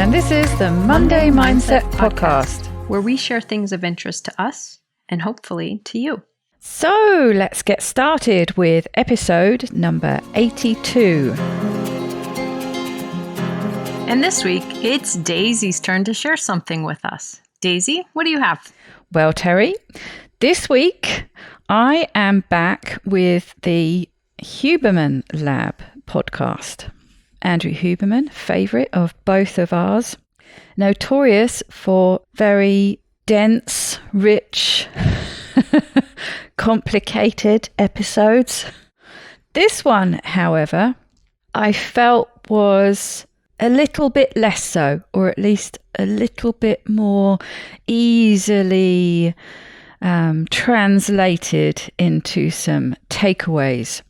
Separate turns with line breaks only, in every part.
And this is the Monday Mindset Podcast,
where we share things of interest to us and hopefully to you.
So let's get started with episode number 82.
And this week, it's Daisy's turn to share something with us. Daisy, what do you have?
Well, Terry, this week I am back with the Huberman Lab podcast. Andrew Huberman, favourite of both of ours, notorious for very dense, rich, complicated episodes. This one, however, I felt was a little bit less so, or at least a little bit more easily translated into some takeaways.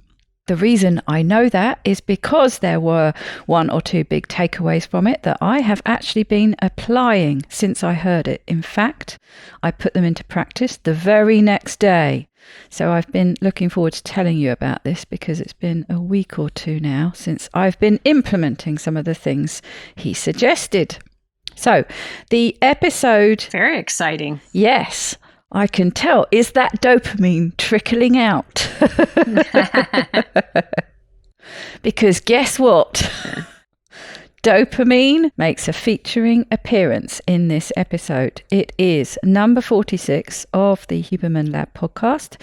The reason I know that is because there were one or two big takeaways from it that I have actually been applying since I heard it. In fact, I put them into practice the very next day. So I've been looking forward to telling you about this because it's been a week or two now since I've been implementing some of the things he suggested. So the episode...
Very exciting.
Yes, I can tell. Is that dopamine trickling out? Because guess what? Dopamine makes a featuring appearance in this episode. It is number 46 of the Huberman Lab podcast,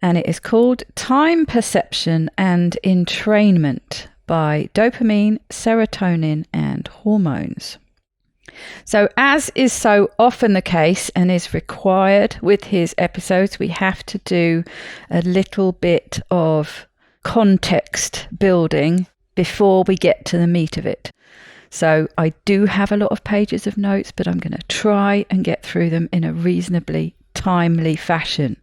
and it is called Time Perception and Entrainment by Dopamine, Serotonin and Hormones. So as is so often the case and is required with his episodes, we have to do a little bit of context building before we get to the meat of it. So I do have a lot of pages of notes, but I'm going to try and get through them in a reasonably timely fashion,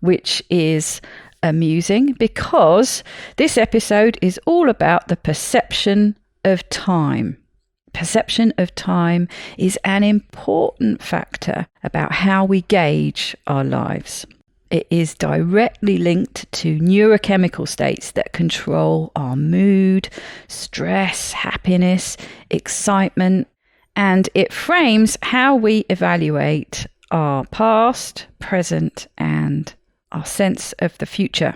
which is amusing because this episode is all about the perception of time. Perception of time is an important factor about how we gauge our lives. It is directly linked to neurochemical states that control our mood, stress, happiness, excitement, and it frames how we evaluate our past, present, and our sense of the future.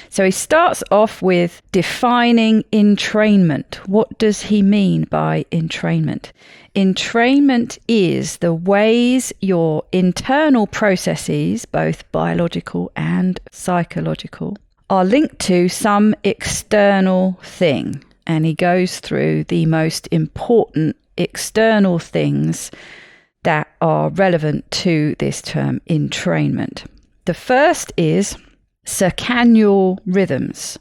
So he starts off with defining entrainment. What does he mean by entrainment? Entrainment is the ways your internal processes, both biological and psychological, are linked to some external thing. And he goes through the most important external things that are relevant to this term entrainment. The first is circadian rhythms.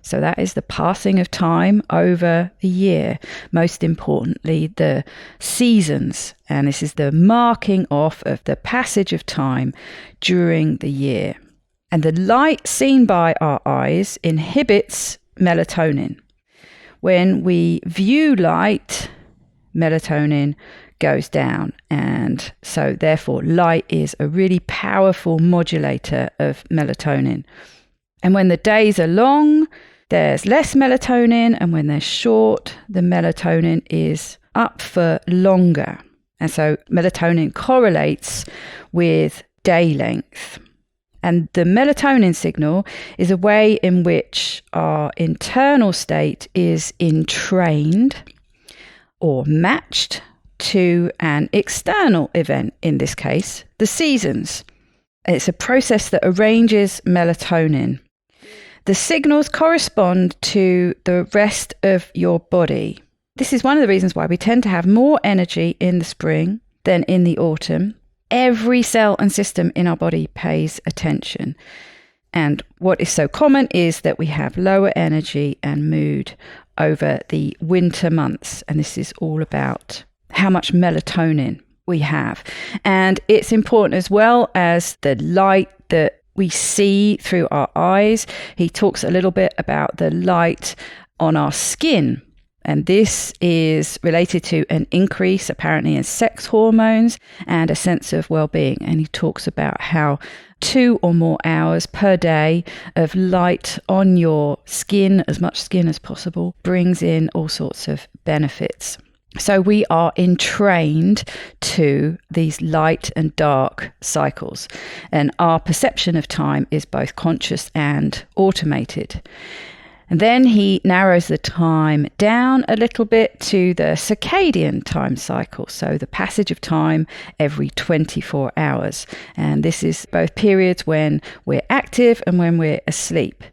So that is the passing of time over the year. Most importantly, the seasons. And this is the marking off of the passage of time during the year. And the light seen by our eyes inhibits melatonin. When we view light, melatonin goes down, and so therefore light is a really powerful modulator of melatonin. And when the days are long, there's less melatonin, and when they're short, the melatonin is up for longer. And so melatonin correlates with day length. And the melatonin signal is a way in which our internal state is entrained or matched to an external event, in this case, the seasons. It's a process that arranges melatonin. The signals correspond to the rest of your body. This is one of the reasons why we tend to have more energy in the spring than in the autumn. Every cell and system in our body pays attention. And what is so common is that we have lower energy and mood over the winter months. And this is all about how much melatonin we have. And it's important as well as the light that we see through our eyes. He talks a little bit about the light on our skin. And this is related to an increase apparently in sex hormones and a sense of well-being. And he talks about how 2 or more hours per day of light on your skin, as much skin as possible, brings in all sorts of benefits. So we are entrained to these light and dark cycles, and our perception of time is both conscious and automated. And then he narrows the time down a little bit to the circadian time cycle, so the passage of time every 24 hours. And this is both periods when we're active and when we're asleep.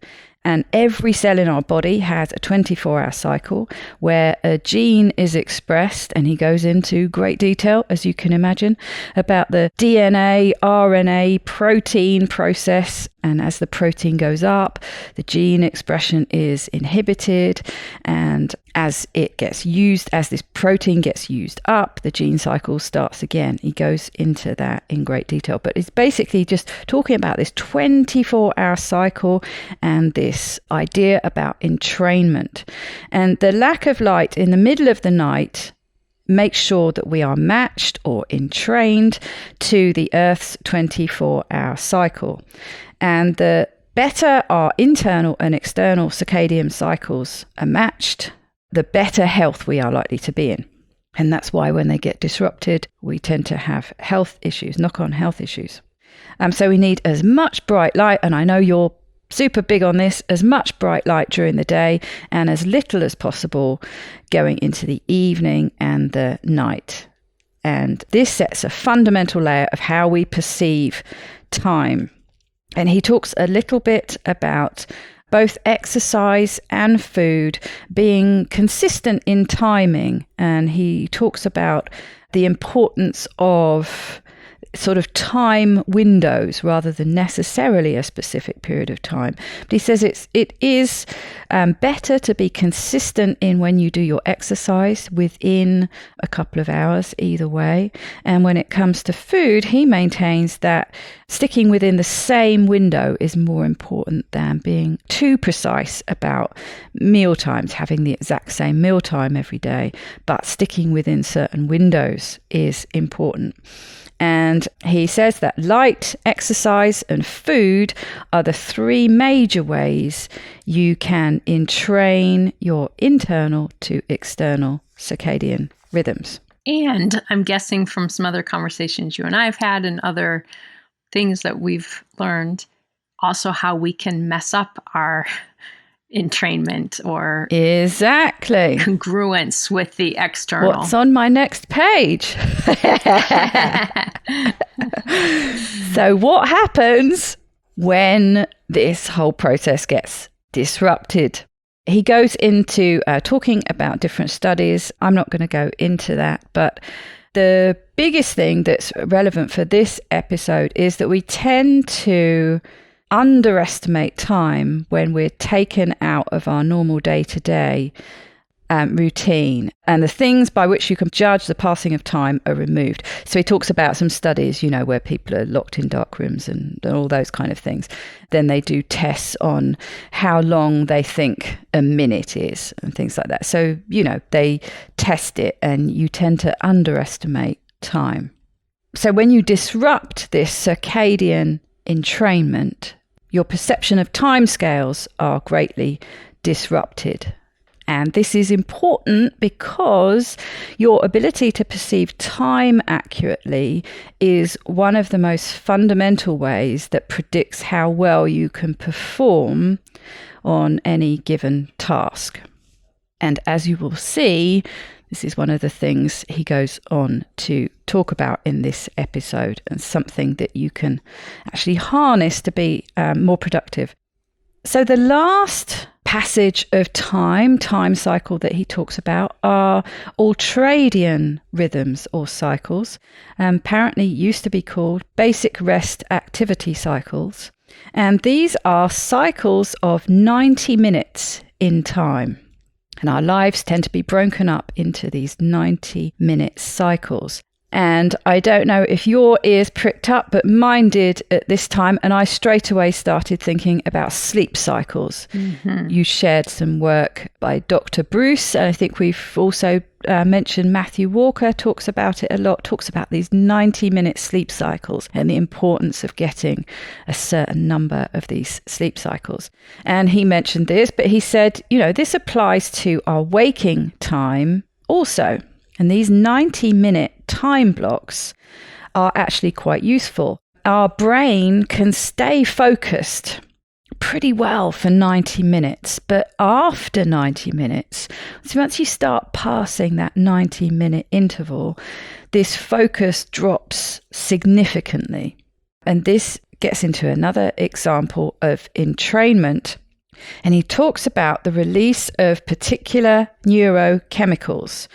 And every cell in our body has a 24-hour cycle where a gene is expressed, and he goes into great detail, as you can imagine, about the DNA, RNA, protein process. And as the protein goes up, the gene expression is inhibited. And as it gets used, as this protein gets used up, the gene cycle starts again. He goes into that in great detail. But it's basically just talking about this 24-hour cycle and this idea about entrainment. And the lack of light in the middle of the night makes sure that we are matched or entrained to the Earth's 24-hour cycle. And the better our internal and external circadian cycles are matched, the better health we are likely to be in. And that's why when they get disrupted, we tend to have health issues, knock-on health issues. So we need as much bright light, and I know you're super big on this, as much bright light during the day and as little as possible going into the evening and the night. And this sets a fundamental layer of how we perceive time. And he talks a little bit about both exercise and food being consistent in timing. And he talks about the importance of sort of time windows rather than necessarily a specific period of time. But he says it is better to be consistent in when you do your exercise within a couple of hours either way. And when it comes to food, he maintains that sticking within the same window is more important than being too precise about meal times, having the exact same meal time every day, but sticking within certain windows is important. And he says that light, exercise, and food are the three major ways you can entrain your internal to external circadian rhythms.
And I'm guessing from some other conversations you and I have had and other things that we've learned, also how we can mess up our entrainment or
exactly
congruence with the external.
What's on my next page? So what happens when this whole process gets disrupted? He goes into talking about different studies. I'm not going to go into that, but the biggest thing that's relevant for this episode is that we tend to underestimate time when we're taken out of our normal day-to-day routine, and the things by which you can judge the passing of time are removed. So he talks about some studies, where people are locked in dark rooms and all those kind of things. Then they do tests on how long they think a minute is and things like that. So, they test it, and you tend to underestimate time. So when you disrupt this circadian entrainment, your perception of timescales are greatly disrupted. And this is important because your ability to perceive time accurately is one of the most fundamental ways that predicts how well you can perform on any given task. And as you will see, this is one of the things he goes on to talk about in this episode, and something that you can actually harness to be more productive. So the last passage of time cycle that he talks about are ultradian rhythms or cycles. Apparently used to be called basic rest activity cycles. And these are cycles of 90 minutes in time. And our lives tend to be broken up into these 90-minute cycles. And I don't know if your ears pricked up, but mine did at this time. And I straight away started thinking about sleep cycles. Mm-hmm. You shared some work by Dr. Bruce. And I think we've also mentioned Matthew Walker talks about it a lot, talks about these 90-minute sleep cycles and the importance of getting a certain number of these sleep cycles. And he mentioned this, but he said, this applies to our waking time also. And these 90-minute time blocks are actually quite useful. Our brain can stay focused pretty well for 90 minutes, but after 90 minutes, so once you start passing that 90-minute interval, this focus drops significantly. And this gets into another example of entrainment. And he talks about the release of particular neurochemicals,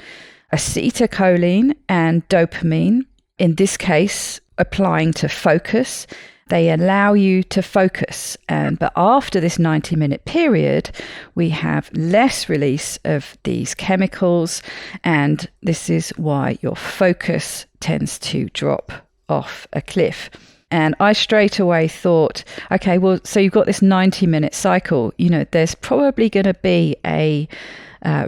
acetylcholine and dopamine, in this case, applying to focus. They allow you to focus. But after this 90-minute period, we have less release of these chemicals. And this is why your focus tends to drop off a cliff. And I straight away thought, okay, well, so you've got this 90-minute cycle. You know, there's probably going to be a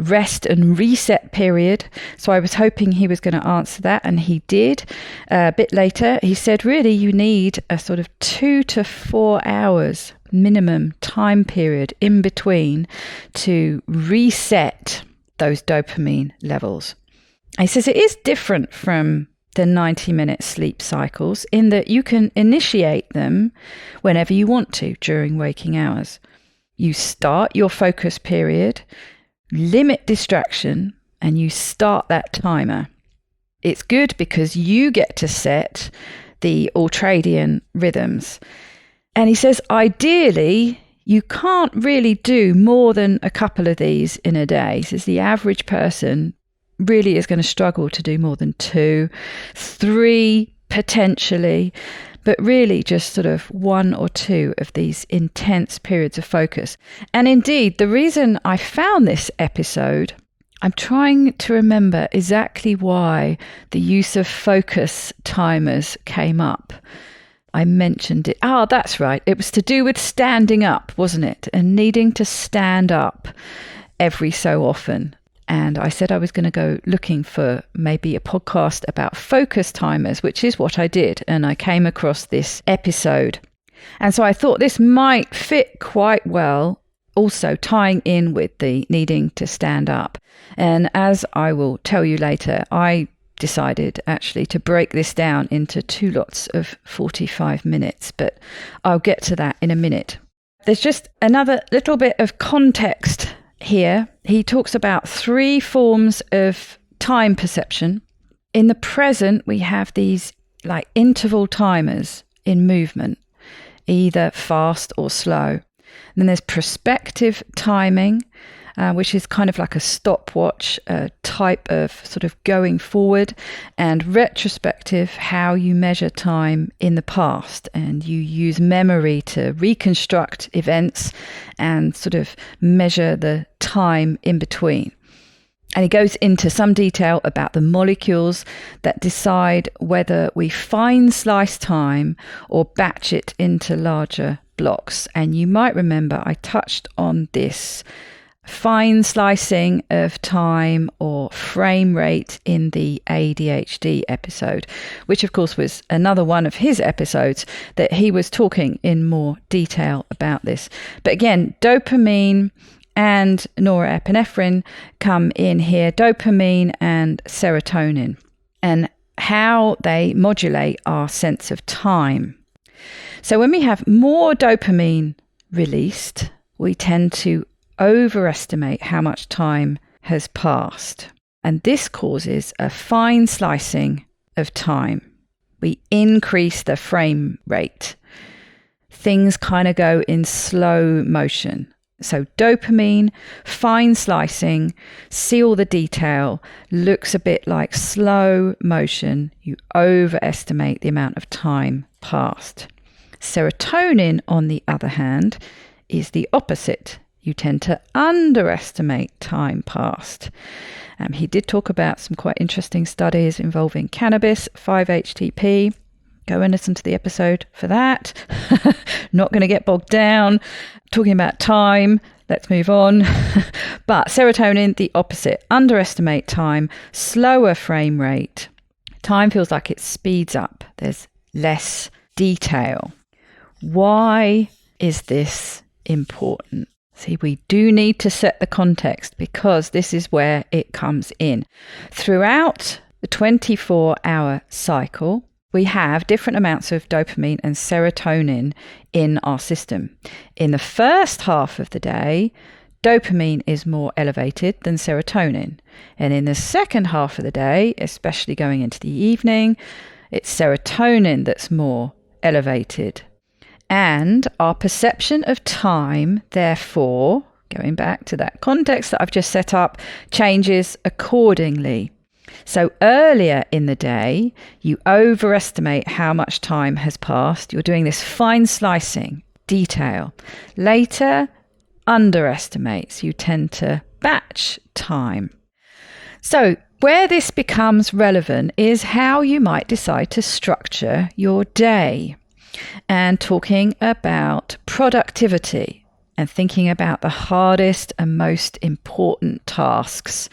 rest and reset period. So I was hoping he was going to answer that, and he did. A bit later, he said, really, you need a sort of 2 to 4 hours minimum time period in between to reset those dopamine levels. He says it is different from the 90-minute sleep cycles in that you can initiate them whenever you want to during waking hours. You start your focus period, limit distraction, and you start that timer. It's good because you get to set the ultradian rhythms. And he says, ideally, you can't really do more than a couple of these in a day. He says the average person really is going to struggle to do more than 2, 3 potentially, but really just sort of 1 or 2 of these intense periods of focus. And indeed, the reason I found this episode, I'm trying to remember exactly why the use of focus timers came up. I mentioned it. Oh, that's right. It was to do with standing up, wasn't it? And needing to stand up every so often. And I said I was going to go looking for maybe a podcast about focus timers, which is what I did. And I came across this episode. And so I thought this might fit quite well, also tying in with the needing to stand up. And as I will tell you later, I decided actually to break this down into 2 lots of 45 minutes, but I'll get to that in a minute. There's just another little bit of context here. He talks about 3 forms of time perception. In the present, we have these like interval timers in movement, either fast or slow. And then there's prospective timing, which is kind of like a stopwatch type of sort of going forward, and retrospective, how you measure time in the past, and you use memory to reconstruct events and sort of measure the time in between. And he goes into some detail about the molecules that decide whether we fine slice time or batch it into larger blocks. And you might remember I touched on this fine slicing of time or frame rate in the ADHD episode, which of course was another one of his episodes that he was talking in more detail about this. But again, dopamine and norepinephrine come in here, dopamine and serotonin, and how they modulate our sense of time. So when we have more dopamine released, we tend to overestimate how much time has passed. And this causes a fine slicing of time. We increase the frame rate. Things kind of go in slow motion. So dopamine, fine slicing, see all the detail, looks a bit like slow motion. You overestimate the amount of time passed. Serotonin, on the other hand, is the opposite. You tend to underestimate time passed. He did talk about some quite interesting studies involving cannabis, 5-HTP. Go and listen to the episode for that. Not going to get bogged down talking about time. Let's move on. But serotonin, the opposite. Underestimate time, slower frame rate. Time feels like it speeds up. There's less detail. Why is this important? See, we do need to set the context because this is where it comes in. Throughout the 24-hour cycle, we have different amounts of dopamine and serotonin in our system. In the first half of the day, dopamine is more elevated than serotonin. And in the second half of the day, especially going into the evening, it's serotonin that's more elevated. And our perception of time, therefore, going back to that context that I've just set up, changes accordingly. So earlier in the day, you overestimate how much time has passed. You're doing this fine slicing, detail. Later, underestimates. You tend to batch time. So where this becomes relevant is how you might decide to structure your day. And talking about productivity and thinking about the hardest and most important tasks.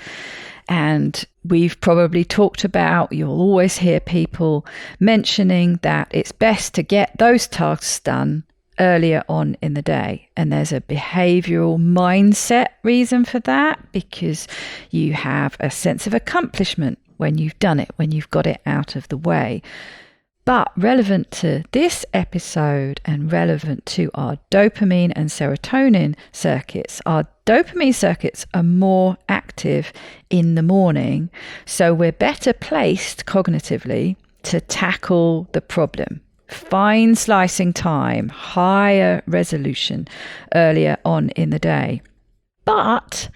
And we've probably talked about, you'll always hear people mentioning that it's best to get those tasks done earlier on in the day. And there's a behavioral mindset reason for that, because you have a sense of accomplishment when you've done it, when you've got it out of the way. But relevant to this episode and relevant to our dopamine and serotonin circuits, our dopamine circuits are more active in the morning. So we're better placed cognitively to tackle the problem. Fine slicing time, higher resolution earlier on in the day. But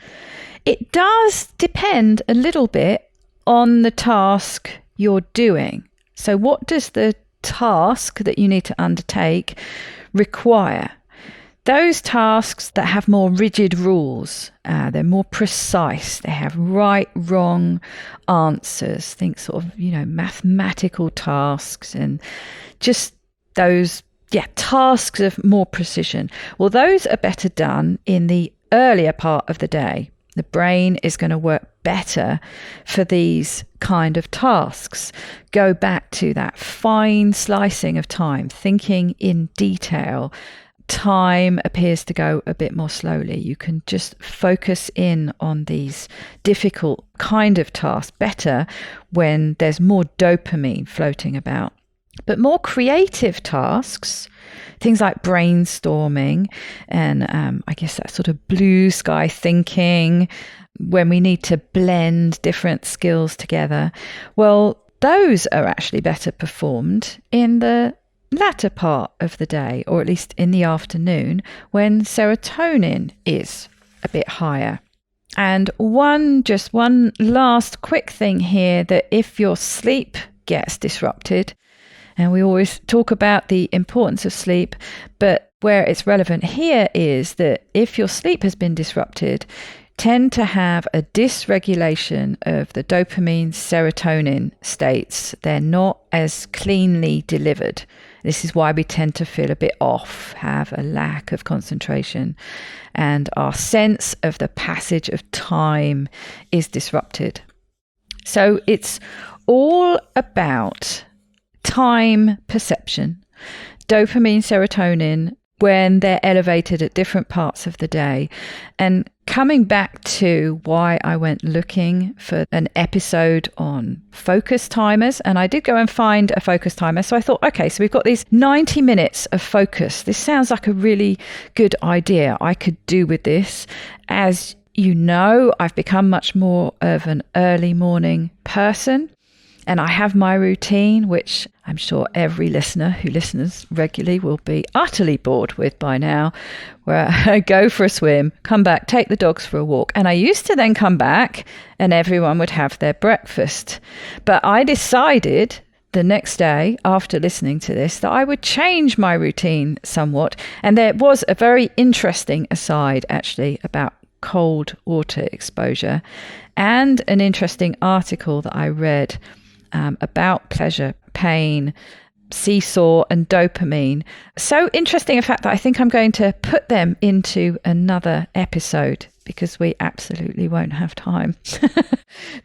it does depend a little bit on the task you're doing. So what does the task that you need to undertake require? Those tasks that have more rigid rules, they're more precise, they have right, wrong answers, think sort of, mathematical tasks and just those, tasks of more precision. Well, those are better done in the earlier part of the day. The brain is going to work better for these kind of tasks. Go back to that fine slicing of time, thinking in detail. Time appears to go a bit more slowly. You can just focus in on these difficult kind of tasks better when there's more dopamine floating about. But more creative tasks, things like brainstorming and I guess that sort of blue sky thinking, when we need to blend different skills together, well, those are actually better performed in the latter part of the day, or at least in the afternoon, when serotonin is a bit higher. And one last quick thing here, that if your sleep gets disrupted, and we always talk about the importance of sleep, but where it's relevant here is that if your sleep has been disrupted, tend to have a dysregulation of the dopamine serotonin states. They're not as cleanly delivered. This is why we tend to feel a bit off, have a lack of concentration, and our sense of the passage of time is disrupted. So it's all about time perception, dopamine, serotonin, when they're elevated at different parts of the day. And coming back to why I went looking for an episode on focus timers, and I did go and find a focus timer. So I thought, okay, so we've got these 90 minutes of focus. This sounds like a really good idea. I could do with this. As you know, I've become much more of an early morning person. And I have my routine, which I'm sure every listener who listens regularly will be utterly bored with by now, where I go for a swim, come back, take the dogs for a walk. And I used to then come back and everyone would have their breakfast. But I decided the next day after listening to this that I would change my routine somewhat. And there was a very interesting aside actually about cold water exposure, and an interesting article that I read about pleasure, pain, seesaw and dopamine. So interesting, in fact, that I think I'm going to put them into another episode because we absolutely won't have time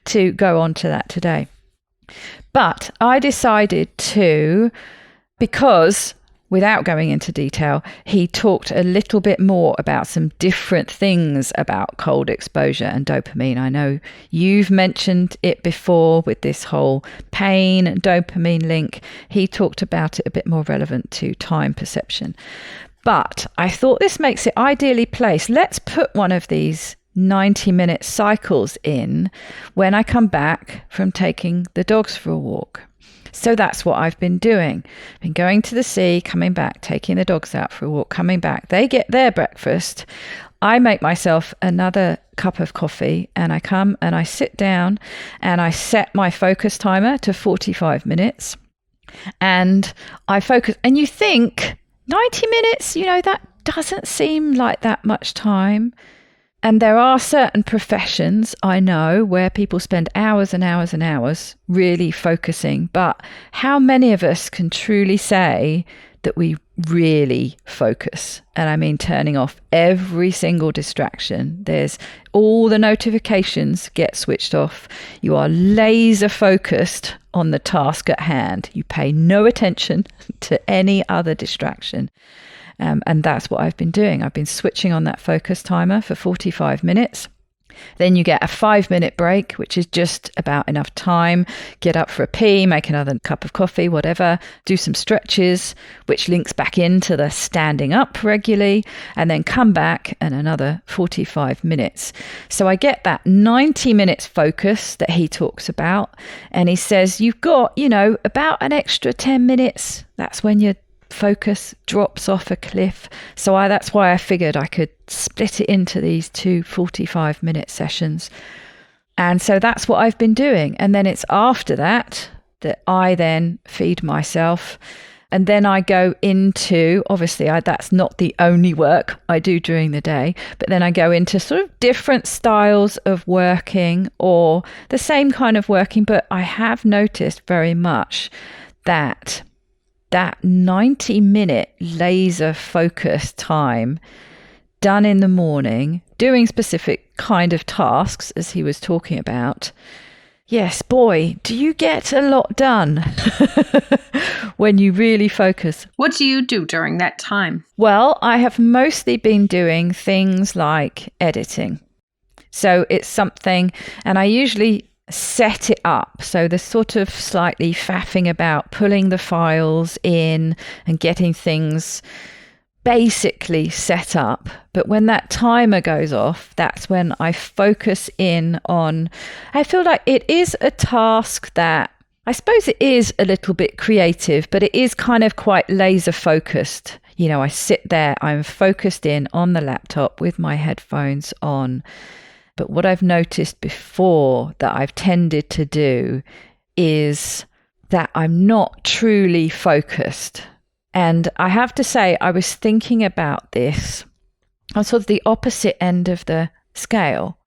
to go on to that today. But I decided to, because without going into detail, he talked a little bit more about some different things about cold exposure and dopamine. I know you've mentioned it before with this whole pain and dopamine link. He talked about it a bit more relevant to time perception. But I thought this makes it ideally placed. Let's put one of these 90-minute cycles in when I come back from taking the dogs for a walk. So that's what I've been doing. I've been going to the sea, coming back, taking the dogs out for a walk, coming back. They get their breakfast. I make myself another cup of coffee and I come and I sit down and I set my focus timer to 45 minutes and I focus. And you think 90 minutes, that doesn't seem like that much time. And there are certain professions, I know, where people spend hours and hours and hours really focusing. But how many of us can truly say that we really focus? And I mean turning off every single distraction. There's all the notifications get switched off. You are laser focused on the task at hand. You pay no attention to any other distraction. And that's what I've been doing. I've been switching on that focus timer for 45 minutes. Then you get a 5-minute break, which is just about enough time. Get up for a pee, make another cup of coffee, whatever. Do some stretches, which links back into the standing up regularly. And then come back and another 45 minutes. So I get that 90 minutes focus that he talks about. And he says, you've got, about an extra 10 minutes. That's when you're focus drops off a cliff. So that's why I figured I could split it into these 2 45-minute sessions. And so that's what I've been doing. And then it's after that I then feed myself. And then I go into, obviously that's not the only work I do during the day, but then I go into sort of different styles of working or the same kind of working. But I have noticed very much that 90-minute laser focus time done in the morning, doing specific kind of tasks as he was talking about. Yes, boy, do you get a lot done when you really focus.
What do you do during that time?
Well, I have mostly been doing things like editing. So it's something, and I usually set it up. So the sort of slightly faffing about pulling the files in and getting things basically set up. But when that timer goes off, that's when I focus in on, I feel like it is a task that I suppose it is a little bit creative, but it is kind of quite laser focused. I sit there, I'm focused in on the laptop with my headphones on. But what I've noticed before that I've tended to do is that I'm not truly focused. And I have to say, I was thinking about this on sort of the opposite end of the scale,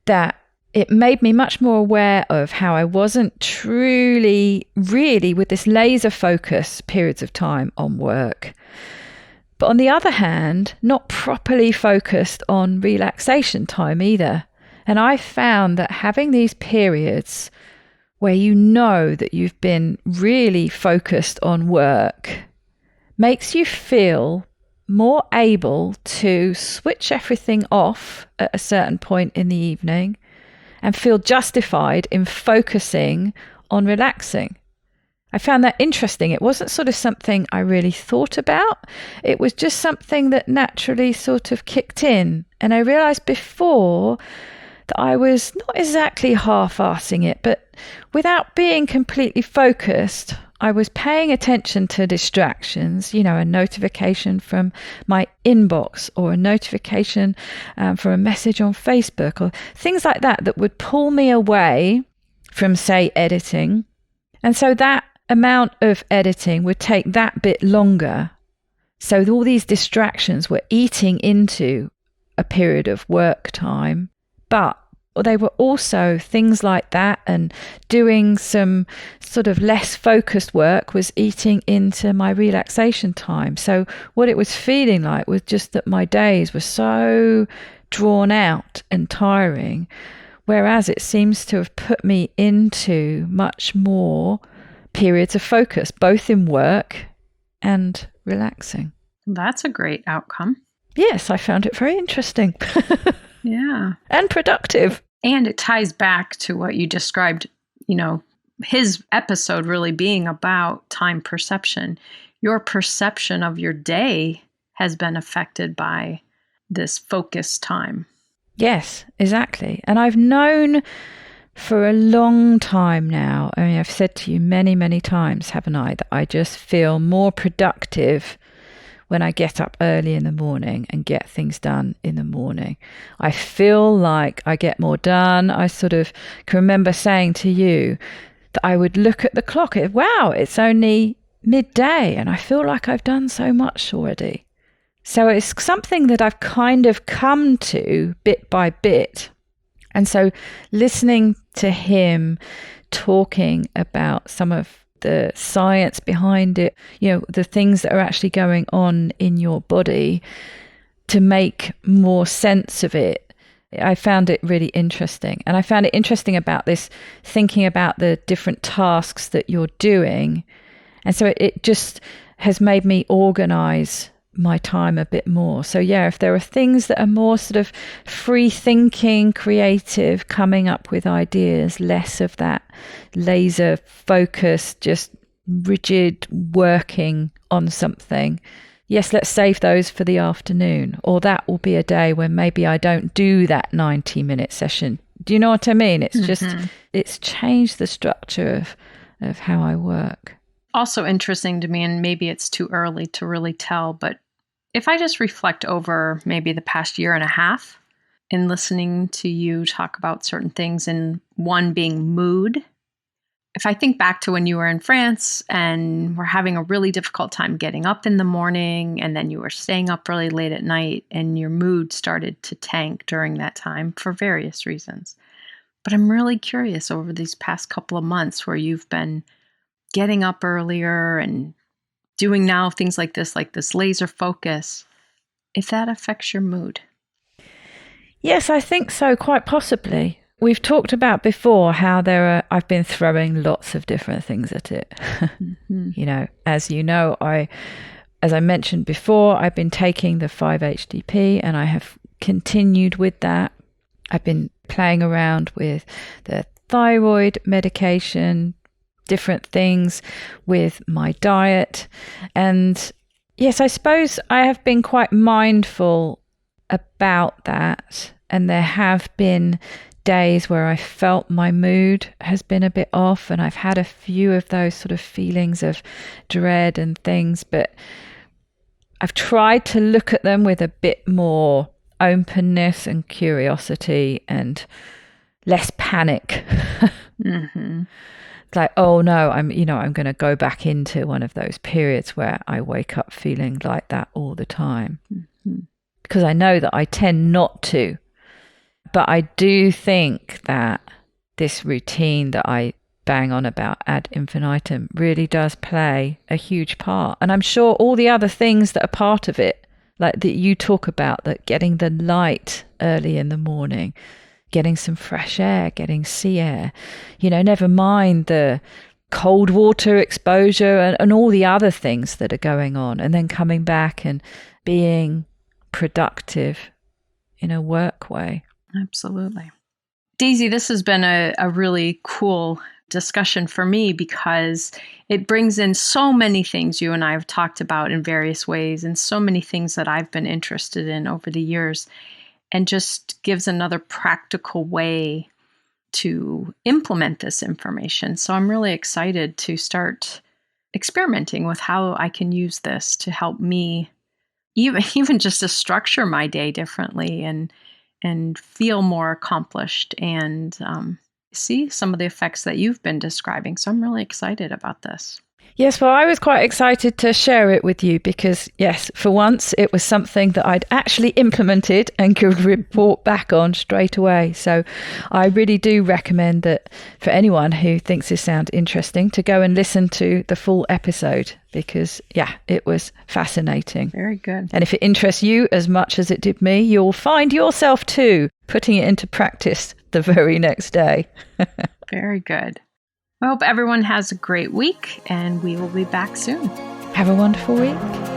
that it made me much more aware of how I wasn't truly, really with this laser focus periods of time on work. But on the other hand, not properly focused on relaxation time either. And I found that having these periods where you know that you've been really focused on work makes you feel more able to switch everything off at a certain point in the evening and feel justified in focusing on relaxing. I found that interesting. It wasn't sort of something I really thought about. It was just something that naturally sort of kicked in. And I realized before that I was not exactly half-arsing it, but without being completely focused, I was paying attention to distractions, a notification from my inbox or a notification from a message on Facebook or things like that would pull me away from, say, editing. And so that amount of editing would take that bit longer. So all these distractions were eating into a period of work time, but they were also things like that, and doing some sort of less focused work was eating into my relaxation time. So what it was feeling like was just that my days were so drawn out and tiring, whereas it seems to have put me into much more periods of focus, both in work and relaxing.
That's a great outcome.
Yes, I found it very interesting.
Yeah.
And productive.
And it ties back to what you described, his episode really being about time perception. Your perception of your day has been affected by this focused time.
Yes, exactly. And I've known for a long time now, I mean, I've said to you many, many times, haven't I, that I just feel more productive when I get up early in the morning and get things done in the morning. I feel like I get more done. I sort of can remember saying to you that I would look at the clock. Wow, it's only midday and I feel like I've done so much already. So it's something that I've kind of come to bit by bit. And so listening to him talking about some of the science behind it, the things that are actually going on in your body to make more sense of it, I found it really interesting. And I found it interesting about this, thinking about the different tasks that you're doing. And so it just has made me organize my time a bit more. So yeah, if there are things that are more sort of free thinking, creative, coming up with ideas, less of that laser focus, just rigid working on something, yes, let's save those for the afternoon. Or that will be a day when maybe I don't do that 90-minute session. Do you know what I mean? It's just, it's changed the structure of how I work.
Also interesting to me, and maybe it's too early to really tell, but if I just reflect over maybe the past year and a half in listening to you talk about certain things, and one being mood, if I think back to when you were in France and were having a really difficult time getting up in the morning, and then you were staying up really late at night and your mood started to tank during that time for various reasons. But I'm really curious over these past couple of months where you've been getting up earlier and doing now things like this laser focus, if that affects your mood.
Yes, I think so, quite possibly. We've talked about before how I've been throwing lots of different things at it. As you know, as I mentioned before, I've been taking the 5-HTP and I have continued with that. I've been playing around with the thyroid medication, different things with my diet. And yes, I suppose I have been quite mindful about that. And there have been days where I felt my mood has been a bit off, and I've had a few of those sort of feelings of dread and things, but I've tried to look at them with a bit more openness and curiosity and less panic. Like, oh no, I'm going to go back into one of those periods where I wake up feeling like that all the time. Because I know that I tend not to. But I do think that this routine that I bang on about ad infinitum really does play a huge part. And I'm sure all the other things that are part of it, like that you talk about, that getting the light early in the morning, getting some fresh air, getting sea air, never mind the cold water exposure and all the other things that are going on, and then coming back and being productive in a work way.
Absolutely. Daisy, this has been a really cool discussion for me because it brings in so many things you and I have talked about in various ways, and so many things that I've been interested in over the years, and just gives another practical way to implement this information. So I'm really excited to start experimenting with how I can use this to help me even just to structure my day differently and feel more accomplished and see some of the effects that you've been describing. So I'm really excited about this.
Yes, well, I was quite excited to share it with you because, yes, for once it was something that I'd actually implemented and could report back on straight away. So I really do recommend that for anyone who thinks this sounds interesting to go and listen to the full episode because, yeah, it was fascinating.
Very good.
And if it interests you as much as it did me, you'll find yourself too putting it into practice the very next day.
Very good. I hope everyone has a great week, and we will be back soon.
Have a wonderful week.